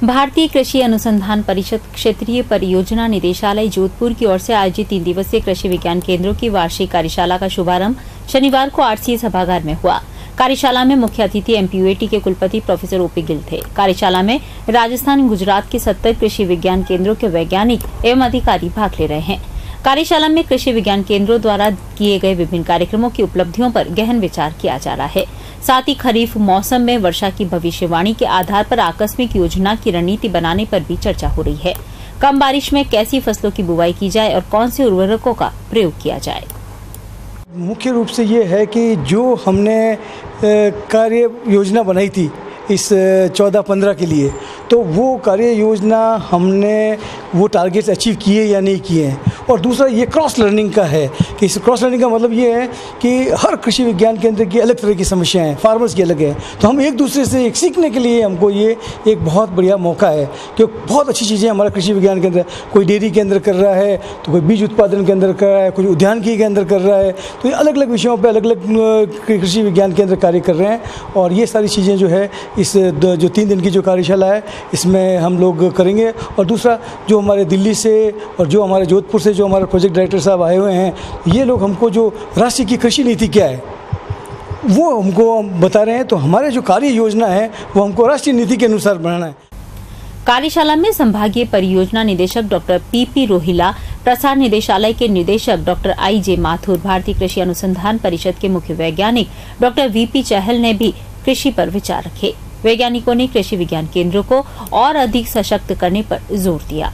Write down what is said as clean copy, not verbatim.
भारतीय कृषि अनुसंधान परिषद क्षेत्रीय परियोजना निदेशालय जोधपुर की ओर से आयोजित 3 दिवसीय कृषि विज्ञान केंद्रों की वार्षिक कार्यशाला का शुभारंभ शनिवार को आरसीए सभागार में हुआ। कार्यशाला में मुख्य अतिथि एमपीयूएटी के कुलपति प्रोफेसर ओपी गिल थे। कार्यशाला में राजस्थान गुजरात के 70 कृषि विज्ञान केंद्रों के वैज्ञानिक एवं अधिकारी भाग ले रहे हैं। कार्यशाला में कृषि विज्ञान केंद्रों द्वारा किए गए विभिन्न कार्यक्रमों की उपलब्धियों पर गहन विचार किया जा रहा है। साथ ही खरीफ मौसम में वर्षा की भविष्यवाणी के आधार पर आकस्मिक योजना की रणनीति बनाने पर भी चर्चा हो रही है। कम बारिश में कैसी फसलों की बुवाई की जाए और कौन से उर्वरकों का प्रयोग किया जाए। मुख्य रूप से ये है कि जो हमने कार्य योजना बनाई थी इस 14-15 के लिए, तो वो कार्य योजना हमने वो टारगेट्स अचीव किए या नहीं किए हैं। और दूसरा ये क्रॉस लर्निंग का है कि इस क्रॉस लर्निंग का मतलब ये है कि हर कृषि विज्ञान केंद्र की अलग तरह की समस्याएं हैं, फार्मर्स की अलग है, तो हम एक दूसरे से एक सीखने के लिए हमको ये एक बहुत बढ़िया मौका है कि बहुत अच्छी चीज़ें हमारा कृषि विज्ञान केंद्र, कोई डेयरी के अंदर कर रहा है, तो कोई बीज उत्पादन के अंदर कर रहा है, कोई उद्यानिकी के अंदर कर रहा है, तो ये अलग अलग विषयों पर अलग अलग कृषि विज्ञान केंद्र कार्य कर रहे हैं। और ये सारी चीज़ें जो है इस जो 3 दिन की जो कार्यशाला है इसमें हम लोग करेंगे। और दूसरा जो हमारे दिल्ली से और जो हमारे जोधपुर से जो हमारे प्रोजेक्ट डायरेक्टर साहब आए हुए हैं, ये लोग हमको जो राष्ट्रीय की कृषि नीति क्या है वो हमको बता रहे हैं। तो हमारे जो कार्य योजना है वो हमको राष्ट्रीय नीति के अनुसार बनाना है। कार्यशाला में संभागीय परियोजना निदेशक डॉक्टर पीपी रोहिला, प्रसार निदेशालय के निदेशक डॉक्टर आई.जे. माथुर, भारतीय कृषि अनुसंधान परिषद के मुख्य वैज्ञानिक डॉक्टर वीपी चहल ने भी कृषि पर विचार रखे। वैज्ञानिकों ने कृषि विज्ञान केंद्रों को और अधिक सशक्त करने पर जोर दिया।